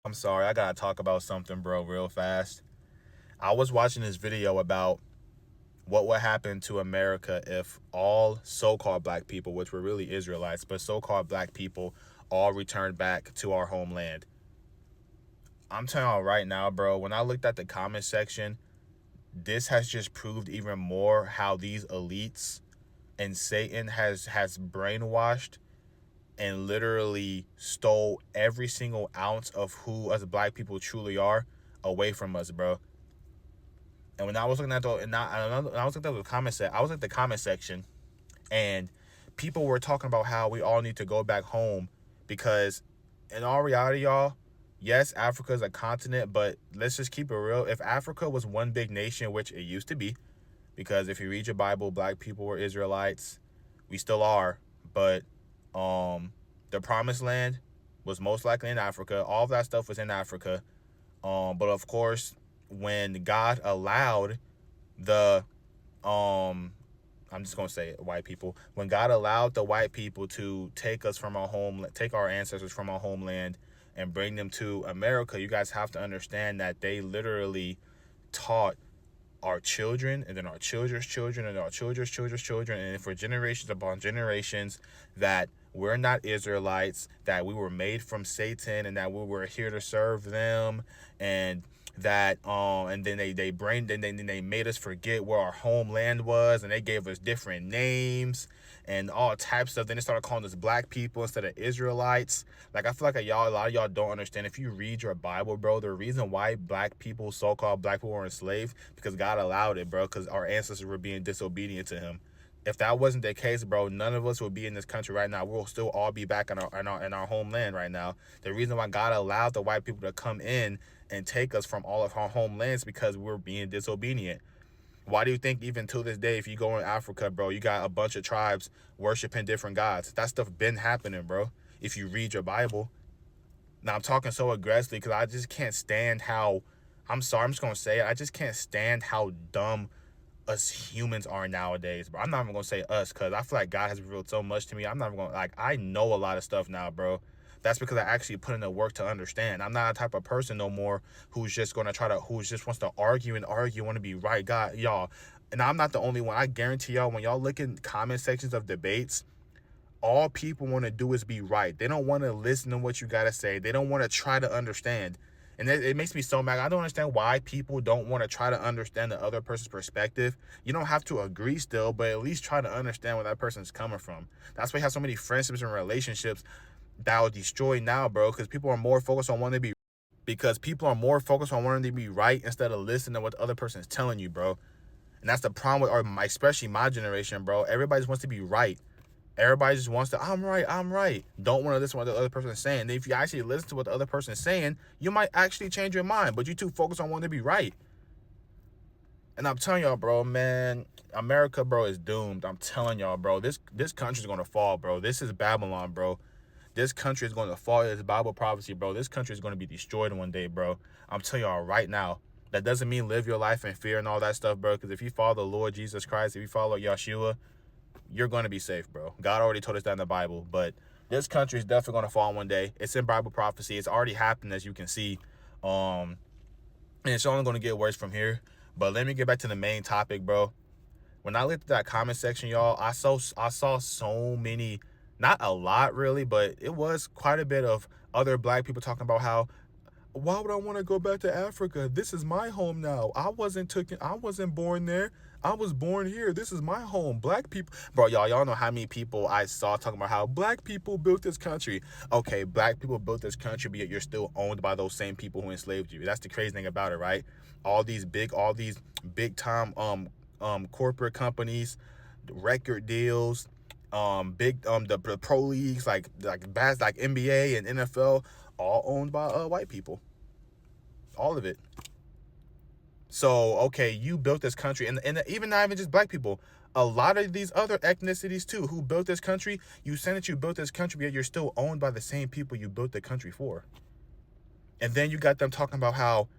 I'm sorry, I gotta talk about something, bro, real fast. I was watching this video about what would happen to America if all so-called black people, which were really Israelites, but so-called black people, all returned back to our homeland. I'm telling you right now, bro, when I looked at the comment section, this has just proved even more how these elites and Satan has brainwashed and literally stole every single ounce of who us black people truly are away from us, bro. And when I was looking at I was looking at the comment set, I was at the comment section, and people were talking about how we all need to go back home because, in all reality, y'all, yes, Africa is a continent, but let's just keep it real. If Africa was one big nation, which it used to be, because if you read your Bible, black people were Israelites, we still are, but the Promised Land was most likely in Africa. All of that stuff was in Africa. But of course, when God allowed the I'm just gonna say it, white people. When God allowed the white people to take us from our home, take our ancestors from our homeland, and bring them to America, you guys have to understand that they literally taught our children and then our children's children and our children's children and for generations upon generations that we're not Israelites, that we were made from Satan and that we were here to serve them, and that and then they made us forget where our homeland was, and they gave us different names and all types of. Then they started calling us black people instead of Israelites. Like, I feel like a lot of y'all don't understand. If you read your Bible, bro, the reason why black people, so-called black people, were enslaved because God allowed it, bro, because our ancestors were being disobedient to Him. If that wasn't the case, bro, none of us would be in this country right now. We'll still all be back in our homeland right now. The reason why God allowed the white people to come in and take us from all of our homelands because we're being disobedient. Why do you think even to this day, if you go in Africa, bro, you got a bunch of tribes worshiping different gods? That stuff been happening, bro. If you read your Bible. Now, I'm talking so aggressively because I just can't stand how, I'm sorry, I'm just going to say it. I just can't stand how dumb us humans are nowadays, bro. I'm not even gonna say us because I feel like God has revealed so much to me. I'm not even gonna, like, I know a lot of stuff now, bro. That's because I actually put in the work to understand. I'm not a type of person no more who's just gonna who just wants to argue and argue, want to be right. God, y'all, and I'm not the only one. I guarantee y'all, when y'all look in comment sections of debates, all people want to do is be right. They don't want to listen to what you gotta say. They don't want to try to understand. And it makes me so mad. I don't understand why people don't want to try to understand the other person's perspective. You don't have to agree still, but at least try to understand where that person's coming from. That's why you have so many friendships and relationships that will destroy now, bro, because people are more focused on wanting to be right instead of listening to what the other person is telling you, bro. And that's the problem with especially my generation, bro. Everybody just wants to be right. Everybody just wants to, I'm right, I'm right. Don't want to listen to what the other person is saying. And if you actually listen to what the other person is saying, you might actually change your mind. But you too focused on wanting to be right. And I'm telling y'all, bro, man, America, bro, is doomed. I'm telling y'all, bro, this country's gonna fall, bro. This is Babylon, bro. This country is going to fall. It's Bible prophecy, bro. This country is going to be destroyed one day, bro. I'm telling y'all right now. That doesn't mean live your life in fear and all that stuff, bro. Because if you follow the Lord Jesus Christ, if you follow Yeshua, you're going to be safe, bro. God already told us that in the Bible. But this country is definitely going to fall one day. It's in Bible prophecy. It's already happened, as you can see. And it's only going to get worse from here. But let me get back to the main topic, bro. When I looked at that comment section, y'all, I saw so many, not a lot really, but it was quite a bit of other black people talking about how, why would I want to go back to Africa? This is my home now. I wasn't born there. I was born here. This is my home. Black people, bro, y'all know how many people I saw talking about how black people built this country. Okay, black people built this country, but yet you're still owned by those same people who enslaved you. That's the crazy thing about it, right? All these big time corporate companies, record deals, big the pro leagues like NBA and NFL, all owned by white people. All of it. So, okay, you built this country, and even not even just black people. A lot of these other ethnicities too, who built this country. You said that you built this country, yet you're still owned by the same people you built the country for. And then you got them talking about how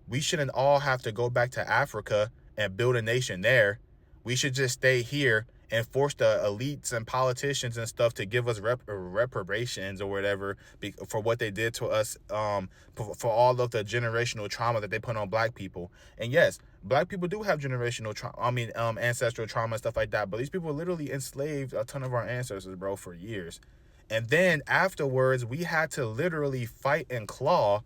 we shouldn't all have to go back to Africa and build a nation there. We should just stay here and force the elites and politicians and stuff to give us reparations or whatever for what they did to us, for all of the generational trauma that they put on black people. And yes, black people do have generational trauma, ancestral trauma and stuff like that, but these people literally enslaved a ton of our ancestors, bro, for years. And then afterwards, we had to literally fight and claw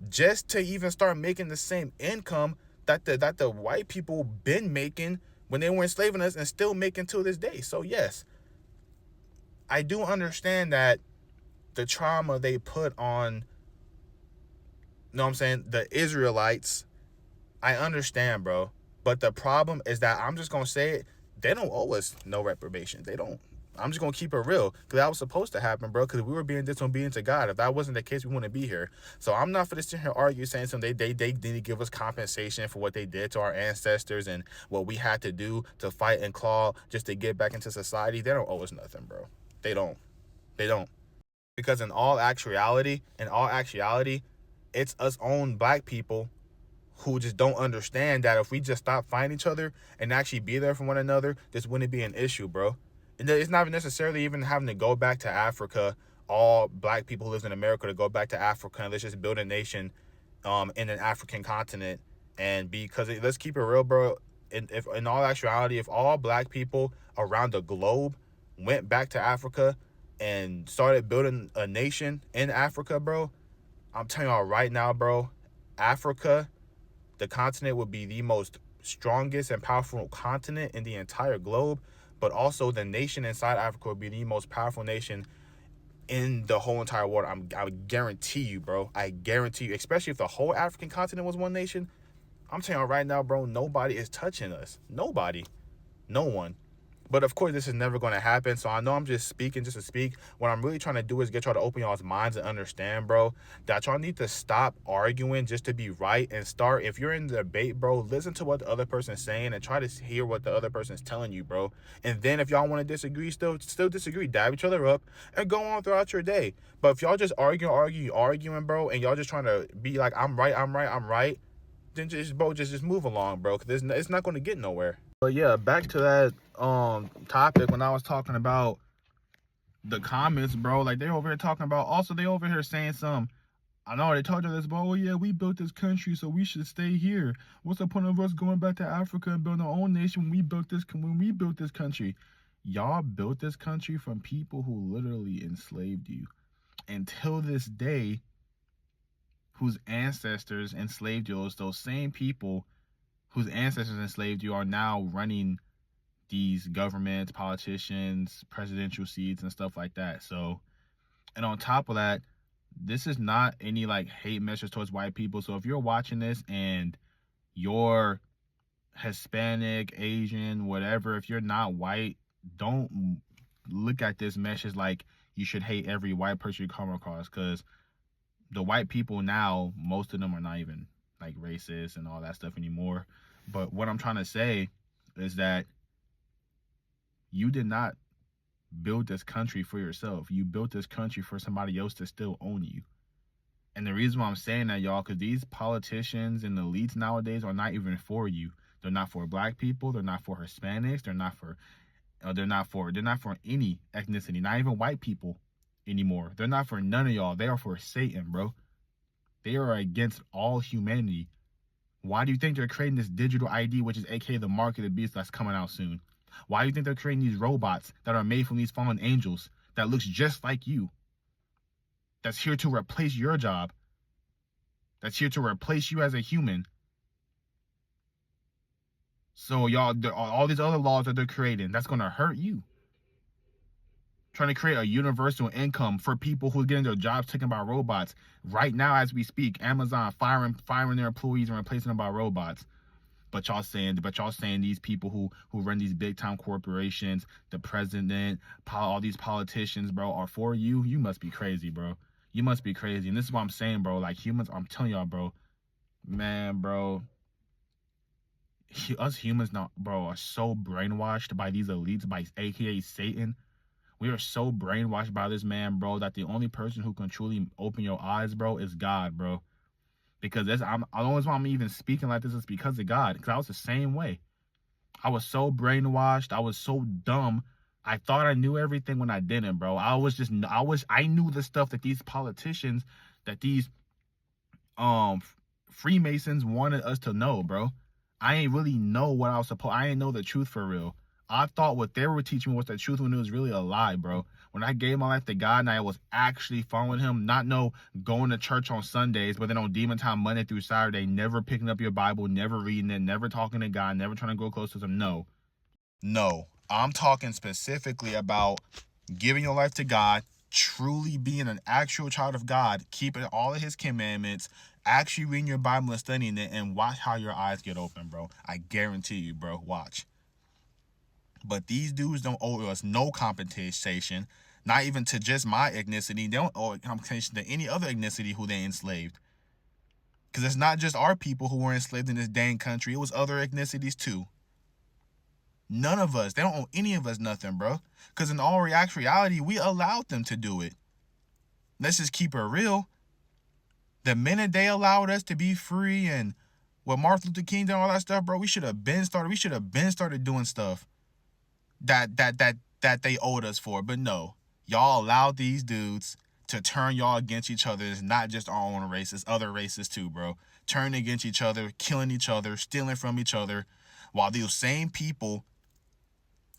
just to even start making the same income that the white people been making when they were enslaving us and still making to this day. So yes, I do understand that the trauma they put on, you know what I'm saying, the Israelites, I understand, bro. But the problem is that, I'm just gonna say it, they don't owe us no reparation. They don't. I'm just gonna keep it real, because that was supposed to happen, bro, because we were being disobedient to God. If that wasn't the case, we wouldn't be here. So I'm not for this to here argue saying something they didn't give us compensation for what they did to our ancestors and what we had to do to fight and claw just to get back into society. They don't owe us nothing, bro. They don't. Because in all actuality, it's us own black people who just don't understand that if we just stop fighting each other and actually be there for one another, this wouldn't be an issue, bro. And it's not necessarily even having to go back to Africa, all black people who live in America, to go back to Africa and let's just build a nation in an African continent. And because let's keep it real, bro, in all actuality, if all black people around the globe went back to Africa and started building a nation in Africa, bro, I'm telling y'all right now, bro, Africa, the continent, would be the most strongest and powerful continent in the entire globe, but also the nation inside Africa would be the most powerful nation in the whole entire world. I guarantee you, bro. I guarantee you, especially if the whole African continent was one nation. I'm telling you right now, bro, nobody is touching us. Nobody. No one. But of course, this is never going to happen. So I know I'm just speaking just to speak. What I'm really trying to do is get y'all to open y'all's minds and understand, bro, that y'all need to stop arguing just to be right and start. If you're in the debate, bro, listen to what the other person's saying and try to hear what the other person's telling you, bro. And then if y'all want to disagree, still disagree, dab each other up and go on throughout your day. But if y'all just arguing, bro, and y'all just trying to be like, I'm right, then just move along, bro, because it's not going to get nowhere. But yeah, back to that topic when I was talking about the comments, bro. Like, they over here talking about, also they over here saying I know they told you this, but oh yeah, we built this country, so we should stay here. What's the point of us going back to Africa and building our own nation when we built this country? Y'all built this country from people who literally enslaved you. Until this day, whose ancestors enslaved you, those same people whose ancestors enslaved you are now running these governments, politicians, presidential seats and stuff like that. So, and on top of that, this is not any like hate message towards white people. So if you're watching this and you're Hispanic, Asian, whatever, if you're not white, don't look at this message like you should hate every white person you come across, because the white people now, most of them are not even like racist and all that stuff anymore. But what I'm trying to say is that you did not build this country for yourself. You built this country for somebody else to still own you. And the reason why I'm saying that, y'all, because these politicians and elites nowadays are not even for you. They're not for black people. They're not for Hispanics. They're not for any ethnicity. Not even white people anymore. They're not for none of y'all. They are for Satan, bro. They are against all humanity. Why do you think they're creating this digital ID, which is aka the mark of the beast that's coming out soon? Why do you think they're creating these robots that are made from these fallen angels that looks just like you? That's here to replace your job. That's here to replace you as a human. So y'all, all these other laws that they're creating, that's going to hurt you. Trying to create a universal income for people who are getting their jobs taken by robots. Right now, as we speak, Amazon firing their employees and replacing them by robots. But y'all saying these people who run these big time corporations, the president, all these politicians, bro, are for you. You must be crazy, bro. You must be crazy. And this is what I'm saying, bro. Like, humans, I'm telling y'all, bro, man, bro, us humans now, bro, are so brainwashed by these elites, by aka Satan. We are so brainwashed by this man, bro, that the only person who can truly open your eyes, bro, is God, bro. Because the only reason why I'm even speaking like this is because of God. Because I was the same way. I was so brainwashed. I was so dumb. I thought I knew everything when I didn't, bro. I knew the stuff that these politicians, that these um Freemasons wanted us to know, bro. I ain't really know what I was supposed. I ain't know the truth for real. I thought what they were teaching me was the truth when it was really a lie, bro. When I gave my life to God and I was actually following Him, not no going to church on Sundays, but then on demon time Monday through Saturday, never picking up your Bible, never reading it, never talking to God, never trying to grow close to Him. No, I'm talking specifically about giving your life to God, truly being an actual child of God, keeping all of His commandments, actually reading your Bible and studying it, and watch how your eyes get open, bro. I guarantee you, bro. Watch. But these dudes don't owe us no compensation, not even to just my ethnicity. They don't owe compensation to any other ethnicity who they enslaved. Because it's not just our people who were enslaved in this dang country. It was other ethnicities too. None of us. They don't owe any of us nothing, bro. Because in all reality, we allowed them to do it. Let's just keep it real. The minute they allowed us to be free and with Martin Luther King and all that stuff, bro, we should have been started doing stuff that they owed us for. But no, y'all allowed these dudes to turn y'all against each other. It's not just our own races, other races too, bro. Turning against each other, killing each other, stealing from each other, while these same people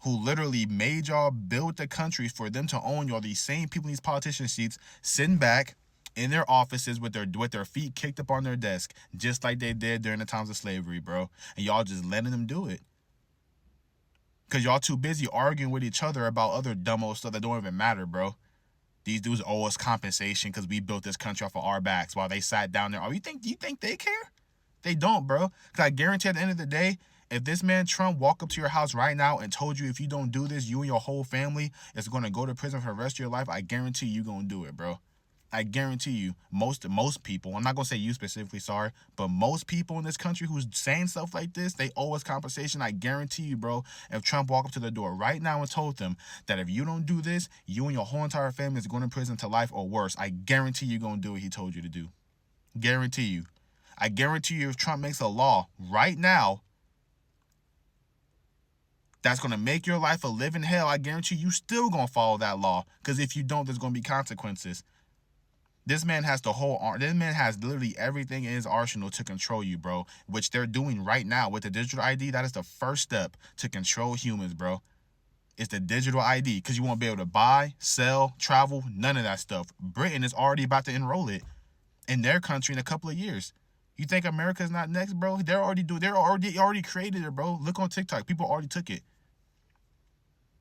who literally made y'all build the country for them to own y'all, these same people in these politician seats, sitting back in their offices with their feet kicked up on their desk, just like they did during the times of slavery, bro. And y'all just letting them do it. Because y'all too busy arguing with each other about other dumb old stuff that don't even matter, bro. These dudes owe us compensation because we built this country off of our backs while they sat down there. Oh, you think they care? They don't, bro. Because I guarantee at the end of the day, if this man Trump walked up to your house right now and told you if you don't do this, you and your whole family is going to go to prison for the rest of your life, I guarantee you going to do it, bro. I guarantee you, most people, I'm not going to say you specifically, sorry, but most people in this country who's saying stuff like this, they owe us compensation. I guarantee you, bro, if Trump walked up to the door right now and told them that if you don't do this, you and your whole entire family is going to prison to life or worse, I guarantee you're going to do what he told you to do. Guarantee you. I guarantee you if Trump makes a law right now that's going to make your life a living hell, I guarantee you still going to follow that law. Because if you don't, there's going to be consequences. This man has literally everything in his arsenal to control you, bro. Which they're doing right now with the digital ID. That is the first step to control humans, bro. It's the digital ID. Because you won't be able to buy, sell, travel, none of that stuff. Britain is already about to enroll it in their country in a couple of years. You think America's not next, bro? They're already created it, bro. Look on TikTok. People already took it.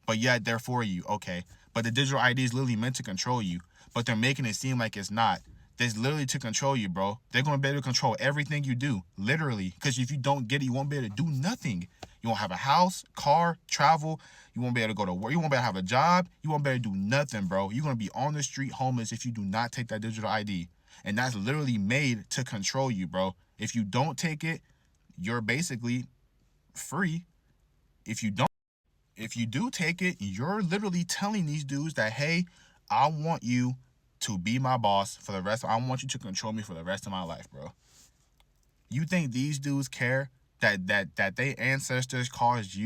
But yet they're for you, okay. But the digital ID is literally meant to control you. But they're making it seem like it's not. It's literally to control you, bro. They're going to be able to control everything you do, literally. Because if you don't get it, you won't be able to do nothing. You won't have a house, car, travel. You won't be able to go to work. You won't be able to have a job. You won't be able to do nothing, bro. You're going to be on the street homeless if you do not take that digital ID. And that's literally made to control you, bro. If you don't take it, you're basically free. If you do take it, you're literally telling these dudes that, hey, I want you to be my boss for the rest. I want you to control me for the rest of my life, bro. You think these dudes care that their ancestors caused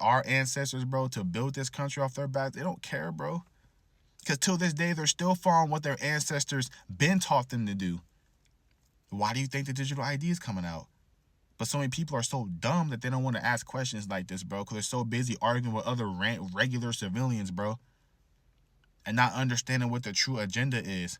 our ancestors, bro, to build this country off their backs? They don't care, bro. Because till this day, they're still following what their ancestors been taught them to do. Why do you think the digital ID is coming out? But so many people are so dumb that they don't want to ask questions like this, bro, because they're so busy arguing with other regular civilians, bro, and not understanding what the true agenda is.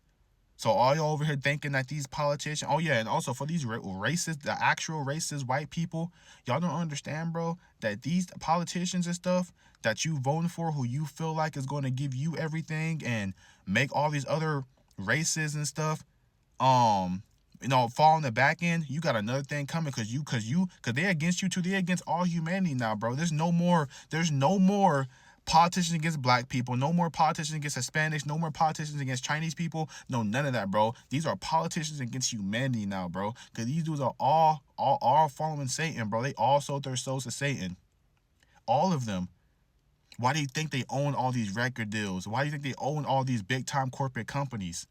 So all y'all over here thinking that these politicians, oh yeah, and also for these racist, the actual racist white people, y'all don't understand, bro, that these politicians and stuff that you voting for, who you feel like is going to give you everything and make all these other races and stuff, fall on the back end, you got another thing coming because they're against you too. They're against all humanity now, bro. There's no more politicians against black people, no more politicians against Hispanics, no more politicians against Chinese people. No, none of that, bro. These are politicians against humanity now, bro. Because these dudes are all following Satan, bro. They all sold their souls to Satan. All of them. Why do you think they own all these record deals? Why do you think they own all these big time corporate companies?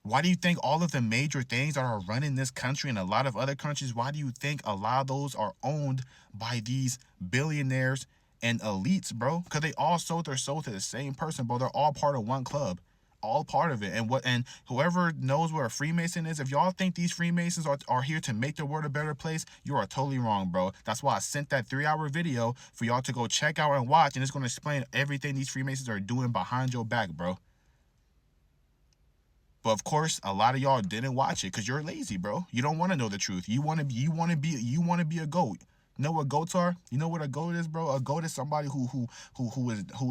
Why do you think all of the major things that are running this country and a lot of other countries, why do you think a lot of those are owned by these billionaires and elites, bro? Because they all sold their soul to the same person, bro. They're all part of one club. All part of it. And whoever knows what a Freemason is, if y'all think these Freemasons are here to make the world a better place, you are totally wrong, bro. That's why I sent that 3-hour video for y'all to go check out and watch, and it's going to explain everything these Freemasons are doing behind your back, bro. But of course, a lot of y'all didn't watch it because you're lazy, bro. You don't want to know the truth. You want to be a goat. You know what goats are? You know what a goat is, bro? A goat is somebody who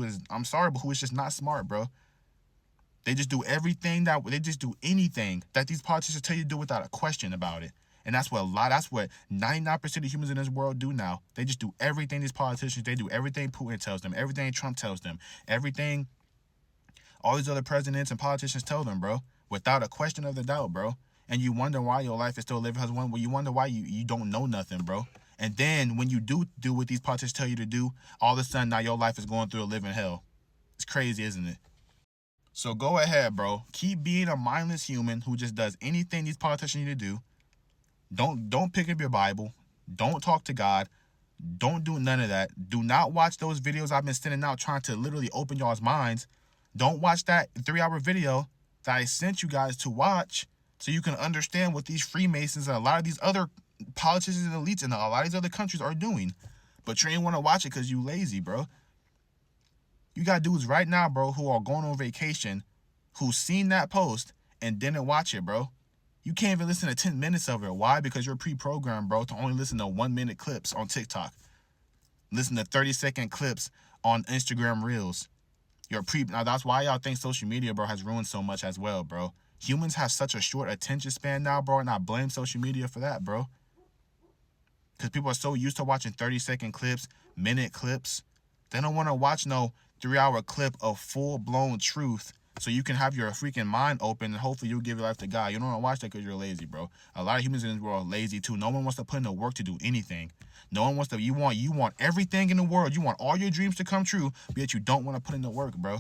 is I'm sorry, but who is just not smart, bro. They just do everything they just do anything that these politicians tell you to do without a question about it. And that's what 99% of humans in this world do now. They just do everything these politicians, they do everything Putin tells them, everything Trump tells them, everything all these other presidents and politicians tell them, bro, without a question of the doubt, bro. And you wonder why your life is still living as one. You wonder why you don't know nothing, bro. And then when you do what these politicians tell you to do, all of a sudden now your life is going through a living hell. It's crazy, isn't it? So go ahead, bro. Keep being a mindless human who just does anything these politicians need to do. Don't pick up your Bible. Don't talk to God. Don't do none of that. Do not watch those videos I've been sending out trying to literally open y'all's minds. Don't watch that 3-hour video that I sent you guys to watch so you can understand what these Freemasons and a lot of these other politicians and elites in a lot of these other countries are doing. But you ain't want to watch it because you lazy, bro. You got dudes right now, bro, who are going on vacation, who seen that post and didn't watch it, bro. You can't even listen to 10 minutes of it. Why? Because you're pre-programmed, bro, to only listen to 1-minute clips on TikTok. Listen to 30-second clips on Instagram Reels. Now that's why y'all think social media, bro, has ruined so much as well, bro. Humans have such a short attention span now, bro, and I blame social media for that, bro. Because people are so used to watching 30-second clips, minute clips. They don't want to watch no 3-hour clip of full-blown truth so you can have your freaking mind open and hopefully you'll give your life to God. You don't want to watch that because you're lazy, bro. A lot of humans in this world are lazy too. No one wants to put in the work to do anything. No one wants to. You want everything in the world. You want all your dreams to come true, but yet you don't want to put in the work, bro.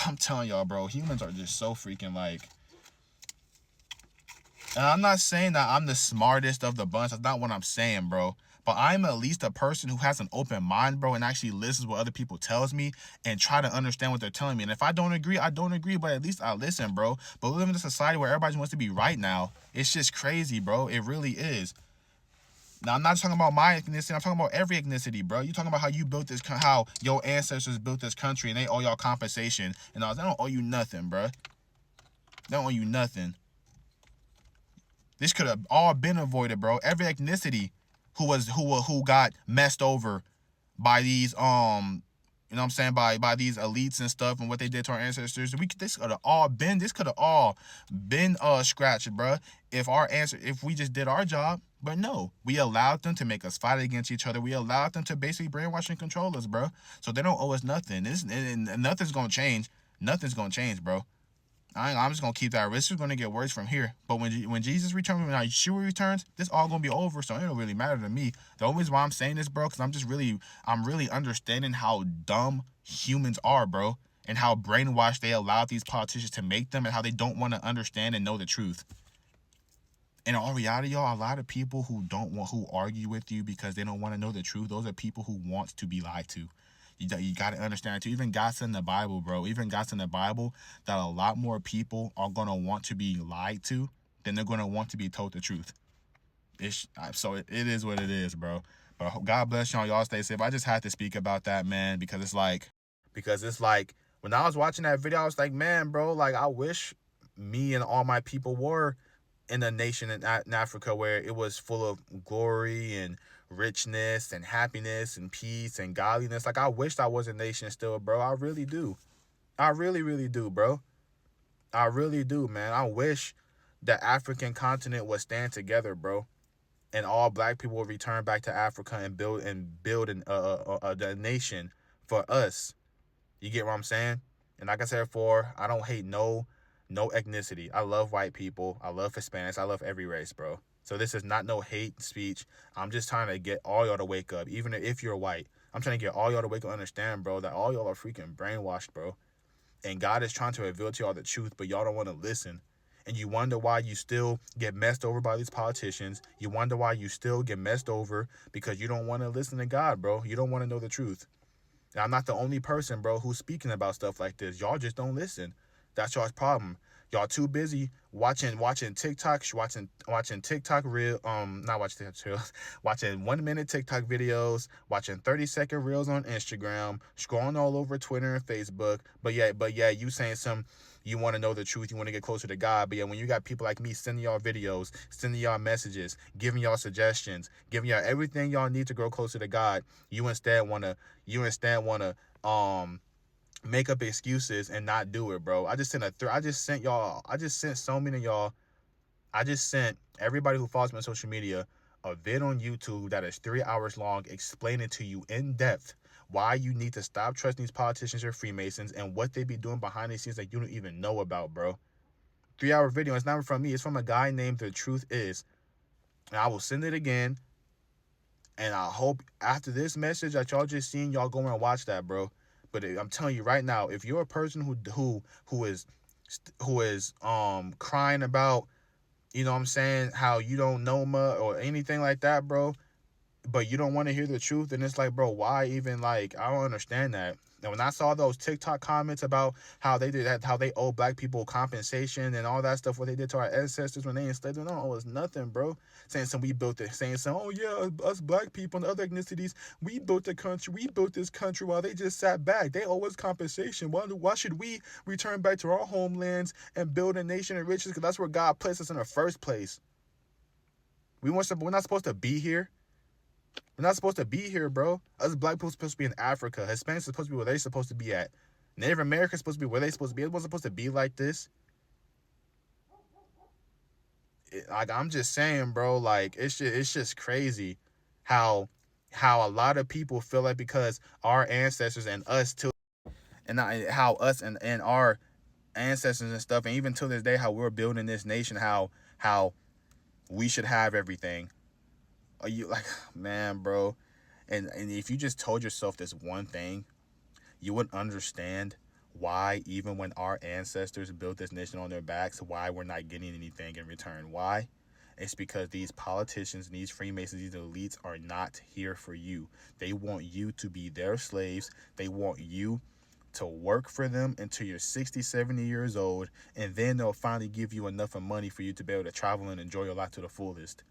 I'm telling y'all, bro, humans are just so freaking like. And I'm not saying that I'm the smartest of the bunch. That's not what I'm saying, bro. But I'm at least a person who has an open mind, bro, and actually listens what other people tells me and try to understand what they're telling me. And if I don't agree, I don't agree, but at least I listen, bro. But we live in a society where everybody wants to be right now. It's just crazy, bro. It really is. Now, I'm not talking about my ethnicity. I'm talking about every ethnicity, bro. You talking about how you built this, how your ancestors built this country, and they owe y'all compensation. And they don't owe you nothing, bro. They don't owe you nothing. This could have all been avoided, bro. Every ethnicity who got messed over by these you know what I'm saying, by these elites and stuff and what they did to our ancestors. This could have all been scratched, bro. If we just did our job. But no, we allowed them to make us fight against each other. We allowed them to basically brainwash and control us, bro. So they don't owe us nothing. And nothing's gonna change. Nothing's gonna change, bro. I'm just gonna keep that. This is gonna get worse from here. But when Jesus returns, when Yeshua returns, this all gonna be over. So it don't really matter to me. The only reason why I'm saying this, bro, because I'm really understanding how dumb humans are, bro, and how brainwashed they allow these politicians to make them, and how they don't want to understand and know the truth. In all reality, y'all, a lot of people who argue with you because they don't want to know the truth, those are people who want to be lied to. You got to understand, too. Even God said in the Bible, bro, that a lot more people are going to want to be lied to than they're going to want to be told the truth. So it is what it is, bro. But God bless y'all. Y'all stay safe. I just had to speak about that, man, because it's like, when I was watching that video, I was like, man, bro, like, I wish me and all my people were in a nation in Africa where it was full of glory and richness and happiness and peace and godliness. Like, I wish I was a nation still, bro. I really do. I really, really do, bro. I really do, man. I wish the African continent would stand together, bro, and all black people would return back to Africa and build a nation for us. You get what I'm saying? And like I said before, I don't hate no ethnicity. I love white people. I love Hispanics. I love every race, bro. So this is not no hate speech. I'm just trying to get all y'all to wake up, even if you're white. I'm trying to get all y'all to wake up and understand, bro, that all y'all are freaking brainwashed, bro. And God is trying to reveal to y'all the truth, but y'all don't want to listen. And you wonder why you still get messed over by these politicians. You wonder why you still get messed over because you don't want to listen to God, bro. You don't want to know the truth. And I'm not the only person, bro, who's speaking about stuff like this. Y'all just don't listen. That's y'all's problem. Y'all too busy watching TikTok, watching TikTok real not watching TikTok reels, watching 1 minute TikTok videos, watching 30-second reels on Instagram, scrolling all over Twitter and Facebook. But yeah, you saying you want to know the truth, you want to get closer to God. But yeah, when you got people like me sending y'all videos, sending y'all messages, giving y'all suggestions, giving y'all everything y'all need to grow closer to God, you instead wanna make up excuses and not do it, bro. I just sent so many of y'all. I just sent everybody who follows me on social media a vid on YouTube that is 3 hours long, explaining to you in depth why you need to stop trusting these politicians or Freemasons and what they be doing behind the scenes that you don't even know about, bro. 3 hour video. It's not from me. It's from a guy named The Truth Is. And I will send it again. And I hope after this message that y'all just seen, y'all go and watch that, bro. But I'm telling you right now, if you're a person who is crying about, you know what I'm saying, how you don't know much or anything like that, bro, but you don't want to hear the truth, and it's like, bro, why even, like, I don't understand that. And when I saw those TikTok comments about how they did that, how they owe black people compensation and all that stuff, what they did to our ancestors when they enslaved them, no, it was nothing, bro. Saying we built it, saying oh yeah, us black people and other ethnicities, we built the country, we built this country while they just sat back. They owe us compensation. Why should we return back to our homelands and build a nation of riches? Because that's where God placed us in the first place. We're not supposed to be here. We're not supposed to be here, bro. Us black people are supposed to be in Africa. Hispanics are supposed to be where they're supposed to be at. Native Americans are supposed to be where they're supposed to be. It wasn't supposed to be like this. I'm just saying, bro, like, it's just crazy how a lot of people feel like because our ancestors and us too, and how us and our ancestors and stuff, and even to this day, how we're building this nation, how we should have everything. Are you like, man, bro? And if you just told yourself this one thing, you would understand why, even when our ancestors built this nation on their backs, why we're not getting anything in return. Why? It's because these politicians, these Freemasons, these elites are not here for you. They want you to be their slaves. They want you to work for them until you're 60, 70 years old, and then they'll finally give you enough of money for you to be able to travel and enjoy your life to the fullest.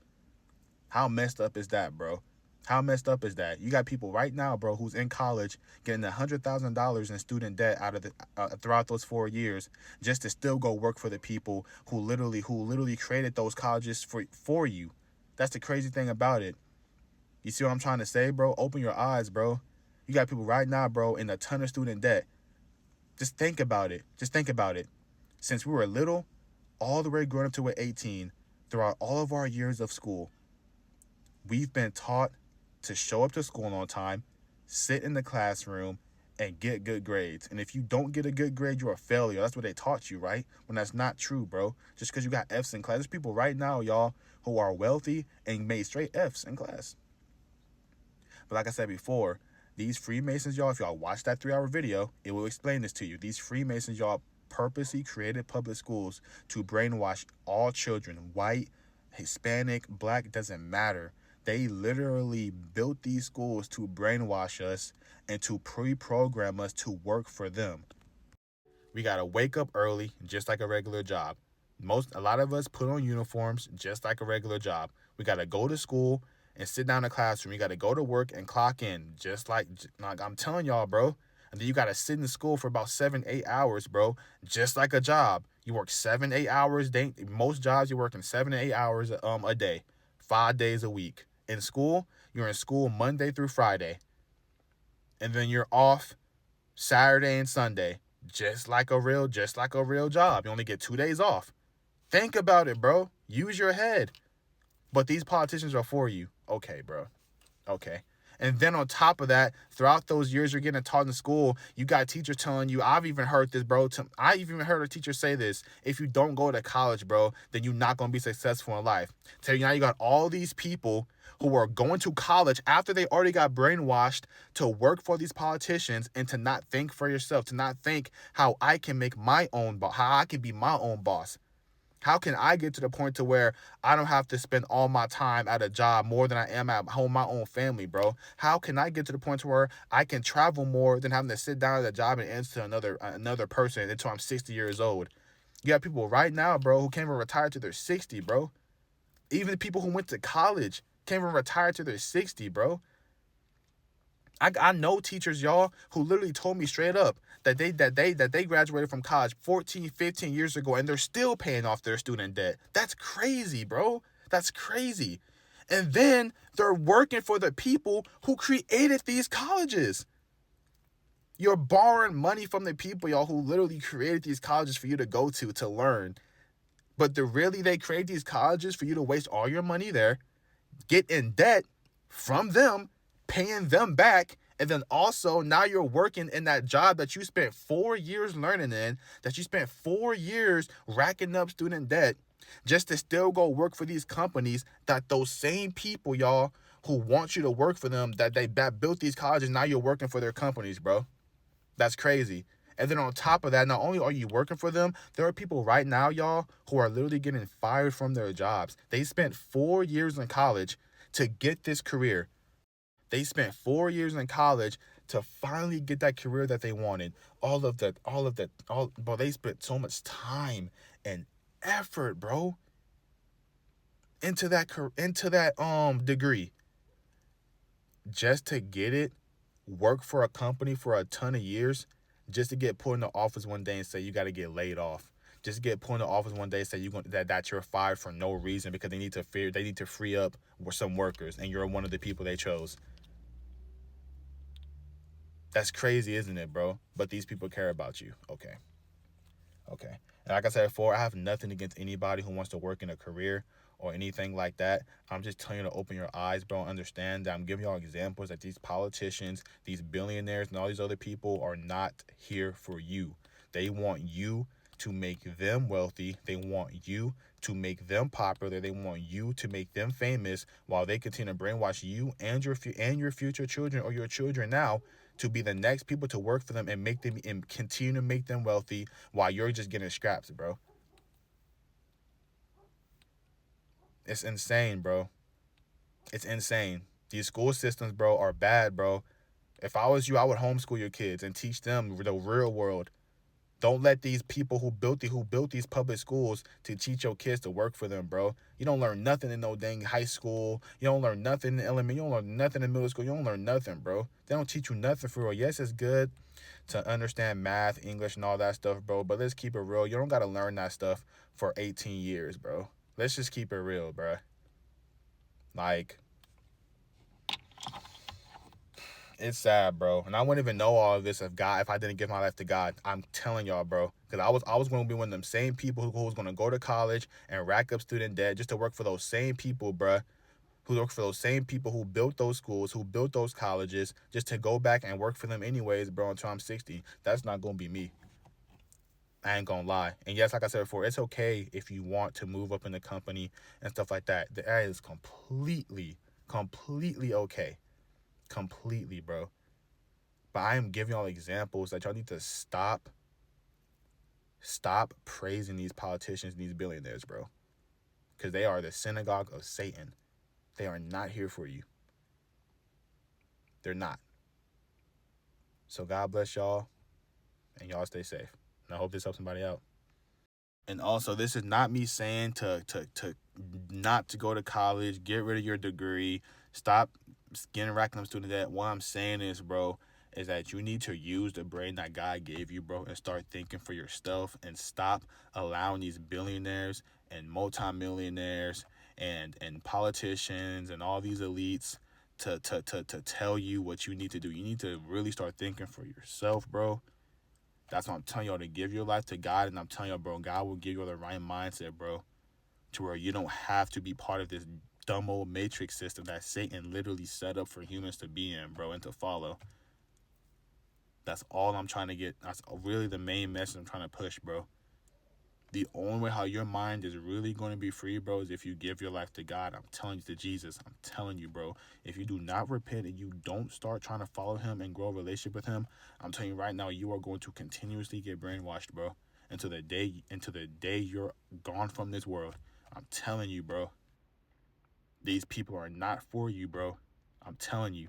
How messed up is that, bro? How messed up is that? You got people right now, bro, who's in college getting $100,000 in student debt out of throughout those 4 years just to still go work for the people who literally created those colleges for you. That's the crazy thing about it. You see what I'm trying to say, bro? Open your eyes, bro. You got people right now, bro, in a ton of student debt. Just think about it. Since we were little, all the way growing up to we're 18, throughout all of our years of school, we've been taught to show up to school on time, sit in the classroom, and get good grades. And if you don't get a good grade, you're a failure. That's what they taught you, right? When that's not true, bro. Just because you got F's in class. There's people right now, y'all, who are wealthy and made straight F's in class. But like I said before, these Freemasons, y'all, if y'all watch that 3 hour video, it will explain this to you. These Freemasons, y'all, purposely created public schools to brainwash all children, white, Hispanic, black, doesn't matter. They literally built these schools to brainwash us and to pre-program us to work for them. We got to wake up early, just like a regular job. A lot of us put on uniforms just like a regular job. We got to go to school and sit down in the classroom. You got to go to work and clock in, just like I'm telling y'all, bro. And then you got to sit in school for about 7-8 hours, bro, just like a job. You work 7-8 hours. Most jobs, you're working 7 to 8 hours a day, 5 days a week. In school, you're in school Monday through Friday. And then you're off Saturday and Sunday, just like a real job. You only get 2 days off. Think about it, bro. Use your head. But these politicians are for you. Okay, bro. Okay. And then on top of that, throughout those years you're getting taught in school, you got teachers telling you, I've even heard this, bro. I even heard a teacher say this. If you don't go to college, bro, then you're not going to be successful in life. So now you got all these people who are going to college after they already got brainwashed to work for these politicians and to not think for yourself, to not think how I can make my own boss, how I can be my own boss. How can I get to the point to where I don't have to spend all my time at a job more than I am at home, my own family, bro? How can I get to the point to where I can travel more than having to sit down at a job and answer to another person until I'm 60 years old? You got people right now, bro, who can't even retire to their 60, bro. Even the people who went to college can't even retire to their 60, bro. I know teachers, y'all, who literally told me straight up that they graduated from college 14, 15 years ago and they're still paying off their student debt. That's crazy, bro. That's crazy. And then they're working for the people who created these colleges. You're borrowing money from the people, y'all, who literally created these colleges for you to go to learn. But they create these colleges for you to waste all your money there, get in debt from them, paying them back, and then also now you're working in that job that you spent 4 years learning in, that you spent 4 years racking up student debt just to still go work for these companies that those same people, y'all, who want you to work for them, that built these colleges, now you're working for their companies, bro. That's crazy. And then on top of that, not only are you working for them, there are people right now, y'all, who are literally getting fired from their jobs. They spent 4 years in college to get this career. They spent 4 years in college to finally get that career that they wanted. Bro, they spent so much time and effort, bro, into that degree just to get it, work for a company for a ton of years, just to get put in the office one day and say you got to get laid off. Just to get put in the office one day and say that you're fired for no reason because they need to free up some workers and you're one of the people they chose. That's crazy, isn't it, bro? But these people care about you. Okay. And like I said before, I have nothing against anybody who wants to work in a career or anything like that. I'm just telling you to open your eyes, bro, and understand that I'm giving y'all examples that these politicians, these billionaires, and all these other people are not here for you. They want you to make them wealthy. They want you to make them popular. They want you to make them famous while they continue to brainwash you and your future children or your children now to be the next people to work for them and continue to make them wealthy while you're just getting scraps, bro. It's insane, bro. It's insane. These school systems, bro, are bad, bro. If I was you, I would homeschool your kids and teach them the real world. Don't let these people who built these public schools to teach your kids to work for them, bro. You don't learn nothing in no dang high school. You don't learn nothing in elementary. You don't learn nothing in middle school. You don't learn nothing, bro. They don't teach you nothing for real. Yes, it's good to understand math, English, and all that stuff, bro. But let's keep it real. You don't got to learn that stuff for 18 years, bro. Let's just keep it real, bro. Like, it's sad, bro. And I wouldn't even know all of this if I didn't give my life to God. I'm telling y'all, bro. Because I was going to be one of them same people who was going to go to college and rack up student debt just to work for those same people, bro. Who work for those same people who built those schools, who built those colleges, just to go back and work for them anyways, bro, until I'm 60. That's not going to be me. I ain't gonna lie. And yes, like I said before, it's okay if you want to move up in the company and stuff like that. That is completely okay. Completely, bro. But I am giving y'all examples that y'all need to stop praising these politicians and these billionaires, bro. Because they are the synagogue of Satan. They are not here for you. They're not. So God bless y'all, and y'all stay safe. And I hope this helps somebody out. And also, this is not me saying to not to go to college, get rid of your degree, stop racking up student debt. What I'm saying is, bro, is that you need to use the brain that God gave you, bro, and start thinking for yourself and stop allowing these billionaires and multimillionaires and politicians and all these elites to tell you what you need to do. You need to really start thinking for yourself, bro. That's what I'm telling y'all, to give your life to God. And I'm telling y'all, bro, God will give you the right mindset, bro, to where you don't have to be part of this dumb old matrix system that Satan literally set up for humans to be in, bro, and to follow. That's all I'm trying to get. That's really the main message I'm trying to push, bro. The only way how your mind is really going to be free, bro, is if you give your life to God. I'm telling you, to Jesus. I'm telling you, bro. If you do not repent and you don't start trying to follow him and grow a relationship with him, I'm telling you right now, you are going to continuously get brainwashed, bro. until the day you're gone from this world. I'm telling you, bro. These people are not for you, bro. I'm telling you.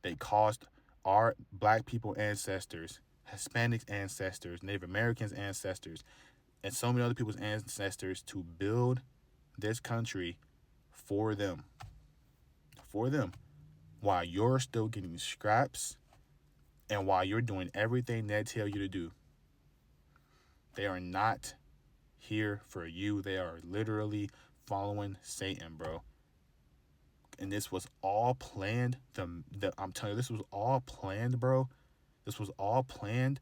They caused our black people ancestors, Hispanics ancestors, Native Americans ancestors, and so many other people's ancestors to build this country for them. For them. While you're still getting scraps and while you're doing everything they tell you to do. They are not here for you. They are literally following Satan, bro. And this was all planned. I'm telling you, this was all planned, bro. This was all planned.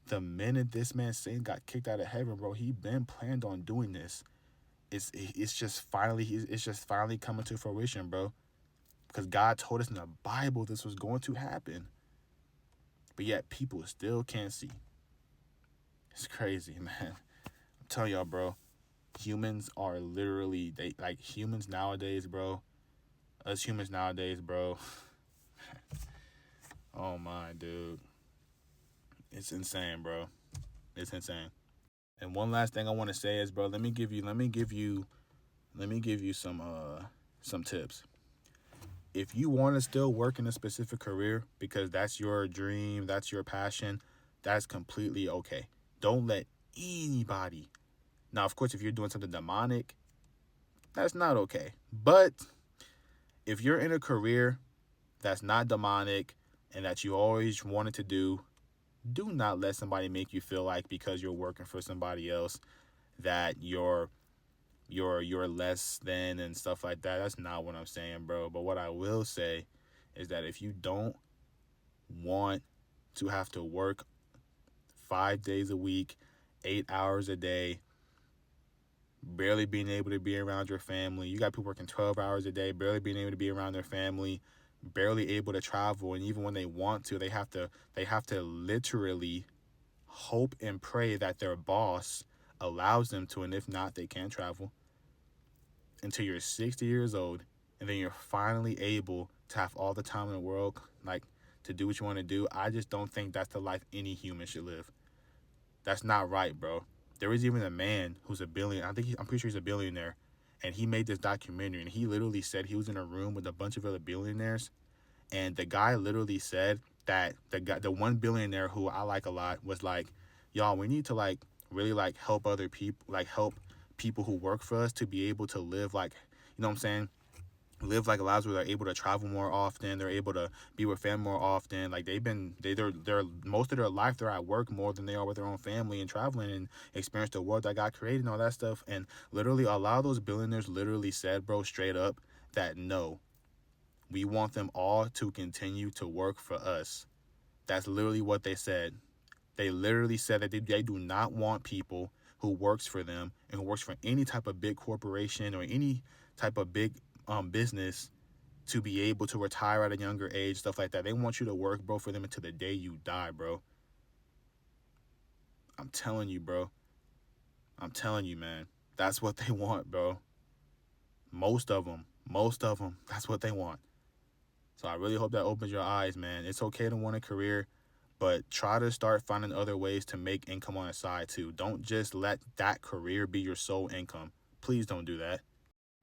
The minute this man Satan got kicked out of heaven, bro, he been planned on doing this. It's just finally coming to fruition, bro. Because God told us in the Bible this was going to happen. But yet people still can't see. It's crazy, man. I'm telling y'all, bro. Humans are literally humans nowadays, bro. Us humans nowadays, bro. Oh my, dude. It's insane, bro. It's insane. And one last thing I want to say is, bro, let me give you some tips. If you want to still work in a specific career because that's your dream, that's your passion, that's completely okay. Don't let anybody. Now, of course, if you're doing something demonic, that's not okay. But if you're in a career that's not demonic and that you always wanted to do not let somebody make you feel like because you're working for somebody else that you're less than and stuff like that. That's not what I'm saying, bro. But what I will say is that if you don't want to have to work 5 days a week, 8 hours a day, barely being able to be around your family. You got people working 12 hours a day, barely being able to be around their family, barely able to travel, and even when they want to, they have to literally hope and pray that their boss allows them to, and if not, they can't travel until you're 60 years old, and then you're finally able to have all the time in the world, like, to do what you want to do. I just don't think that's the life any human should live. That's not right, bro. There is even a man who's a billionaire. I'm pretty sure he's a billionaire, and he made this documentary, and he literally said he was in a room with a bunch of other billionaires, and the guy literally said that the one billionaire who I like a lot was like, y'all, we need to like really like help other people, like help people who work for us to be able to live like, you know what I'm saying? Live like lives where they're able to travel more often, they're able to be with family more often. Like they're most of their life they're at work more than they are with their own family and traveling and experience the world that God created and all that stuff. And literally a lot of those billionaires literally said, bro, straight up, that no, we want them all to continue to work for us. That's literally what they said. They literally said that they do not want people who works for them and who works for any type of big corporation or any type of big business to be able to retire at a younger age, stuff like that. They want you to work, bro, for them until the day you die, bro. I'm telling you, bro. I'm telling you, man. That's what they want, bro. Most of them, that's what they want. So I really hope that opens your eyes, man. It's okay to want a career, but try to start finding other ways to make income on the side too. Don't just let that career be your sole income. Please don't do that.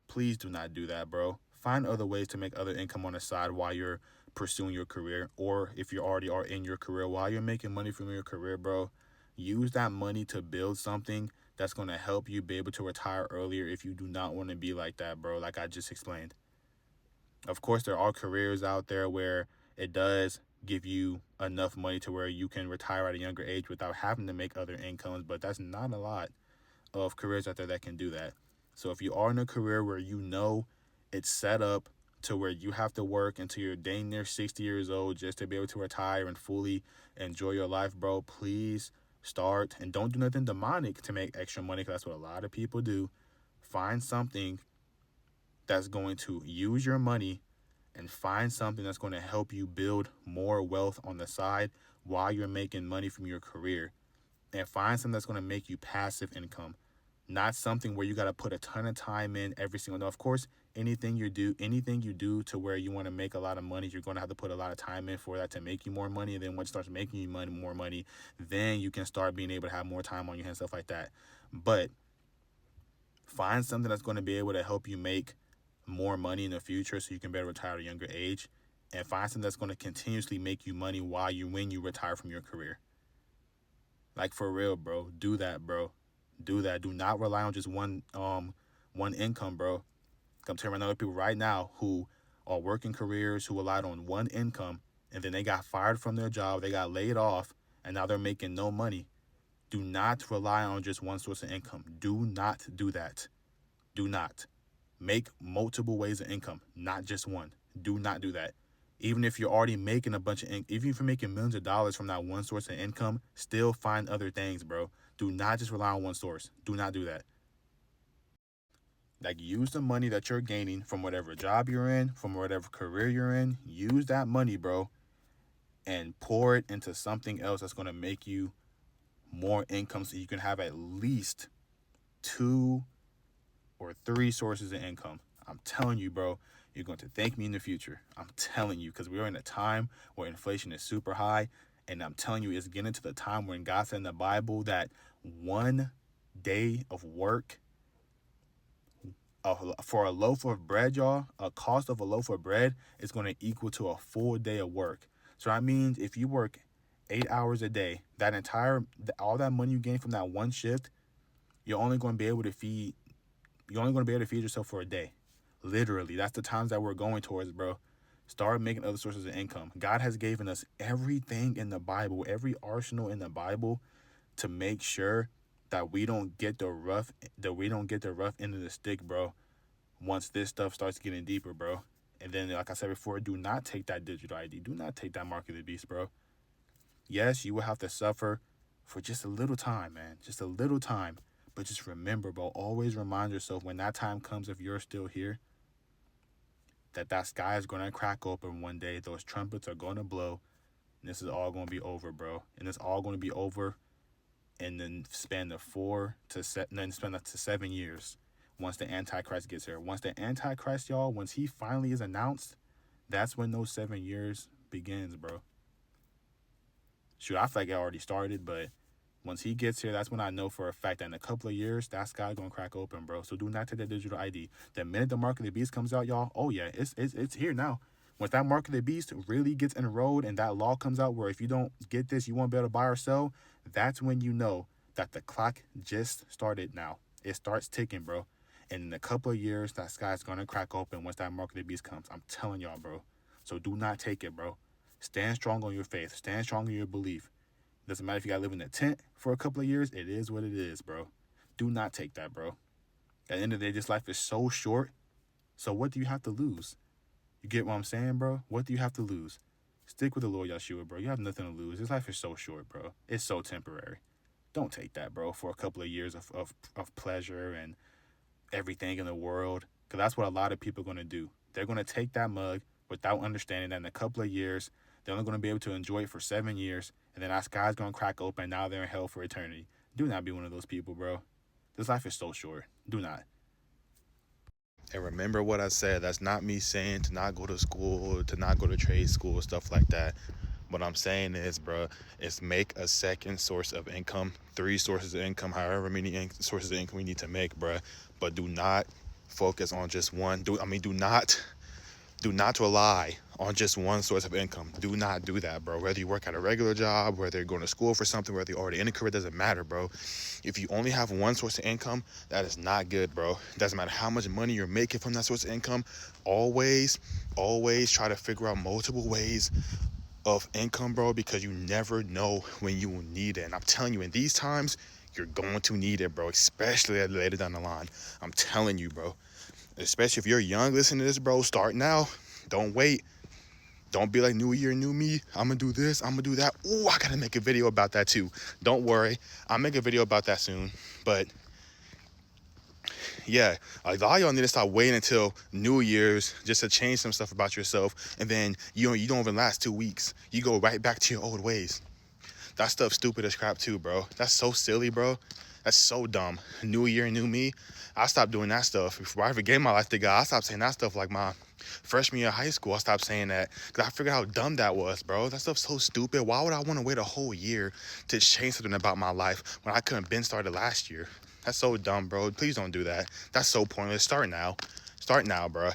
Please do not do that, bro. Find other ways to make other income on the side while you're pursuing your career, or if you already are in your career, while you're making money from your career, bro, use that money to build something that's going to help you be able to retire earlier if you do not want to be like that, bro, like I just explained. Of course, there are careers out there where it does give you enough money to where you can retire at a younger age without having to make other incomes, but that's not a lot of careers out there that can do that. So if you are in a career where you know it's set up to where you have to work until you're dang near 60 years old just to be able to retire and fully enjoy your life, bro, please start. And don't do nothing demonic to make extra money, because that's what a lot of people do. Find something that's going to use your money, and find something that's going to help you build more wealth on the side while you're making money from your career. And find something that's going to make you passive income. Not something where you got to put a ton of time in every single day. Of course, anything you do to where you want to make a lot of money, you're going to have to put a lot of time in for that to make you more money. And then once it starts making you more money, then you can start being able to have more time on your hands, stuff like that. But find something that's going to be able to help you make more money in the future so you can better retire at a younger age, and find something that's going to continuously make you money when you retire from your career. Like, for real, bro. Do that, bro. Do that. Do not rely on just one income, bro. I'm telling other people right now who are working careers, who relied on one income, and then they got fired from their job, they got laid off, and now they're making no money. Do not rely on just one source of income. Do not do that. Do not. Make multiple ways of income, not just one. Do not do that. Even if you're already making a bunch of even if you're making millions of dollars from that one source of income, still find other things, bro. Do not just rely on one source. Do not do that. Like, use the money that you're gaining from whatever job you're in, from whatever career you're in. Use that money, bro, and pour it into something else that's going to make you more income so you can have at least 2 or 3 sources of income. I'm telling you, bro, you're going to thank me in the future. I'm telling you, because we're in a time where inflation is super high, and I'm telling you, it's getting to the time when God said in the Bible that one day of work for a loaf of bread, y'all, a cost of a loaf of bread is going to equal to a full day of work. So that means if you work 8 hours a day, all that money you gain from that one shift, you're only going to be able to feed yourself for a day. Literally, that's the times that we're going towards, bro. Start making other sources of income. God has given us everything in the Bible, every arsenal in the Bible, to make sure that we don't get the rough end of the stick, bro, once this stuff starts getting deeper, bro. And then, like I said before, do not take that digital ID. Do not take that mark of the beast, bro. Yes, you will have to suffer for just a little time, man. Just a little time. But just remember, bro, always remind yourself when that time comes, if you're still here, that sky is going to crack open one day. Those trumpets are going to blow. And this is all going to be over, bro. And it's all going to be over in the span of 7 years once the Antichrist gets here. Once the Antichrist, y'all, once he finally is announced, that's when those 7 years begins, bro. Shoot, I feel like it already started, but once he gets here, that's when I know for a fact that in a couple of years, that sky's going to crack open, bro. So do not take that digital ID. The minute the mark of the beast comes out, y'all, oh yeah, it's here now. Once that mark of the beast really gets enrolled and that law comes out where if you don't get this, you won't be able to buy or sell, that's when you know that the clock just started now. It starts ticking, bro. And in a couple of years, that sky's going to crack open once that mark of the beast comes. I'm telling y'all, bro. So do not take it, bro. Stand strong on your faith. Stand strong in your belief. Doesn't matter if you got to live in a tent for a couple of years. It is what it is, bro. Do not take that, bro. At the end of the day, this life is so short. So what do you have to lose? You get what I'm saying, bro? What do you have to lose? Stick with the Lord Yeshua, bro. You have nothing to lose. This life is so short, bro. It's so temporary. Don't take that, bro, for a couple of years of pleasure and everything in the world. Because that's what a lot of people are going to do. They're going to take that mug without understanding that in a couple of years, they're only going to be able to enjoy it for 7 years. And then our sky's going to crack open. Now they're in hell for eternity. Do not be one of those people, bro. This life is so short. Do not. And remember what I said. That's not me saying to not go to school, to not go to trade school, stuff like that. What I'm saying is, bro, is make a second source of income, 3 sources of income, however many sources of income we need to make, bro. But do not focus on just one. Do not rely on just one source of income. Do not do that, bro. Whether you work at a regular job, whether you're going to school for something, whether you're already in a career, doesn't matter, bro. If you only have one source of income, that is not good, bro. Doesn't matter how much money you're making from that source of income. Always try to figure out multiple ways of income, bro, because you never know when you will need it. And I'm telling you, in these times, you're going to need it, bro, especially later down the line. I'm telling you, bro. Especially if you're young listening to this, bro, start now. Don't wait. Don't be like, new year, new me. I'm going to do this. I'm going to do that. Ooh, I got to make a video about that too. Don't worry. I'll make a video about that soon. But yeah, like, all y'all need to stop waiting until New Year's just to change some stuff about yourself. And then you don't even last 2 weeks. You go right back to your old ways. That stuff stupid as crap too, bro. That's so silly, bro. That's so dumb. New year, new me. I stopped doing that stuff. Before I ever gave my life to God, I stopped saying that stuff like my freshman year of high school. I stopped saying that because I figured how dumb that was, bro. That stuff's so stupid. Why would I want to wait a whole year to change something about my life when I couldn't been started last year? That's so dumb, bro. Please don't do that. That's so pointless. Start now. Start now, bro.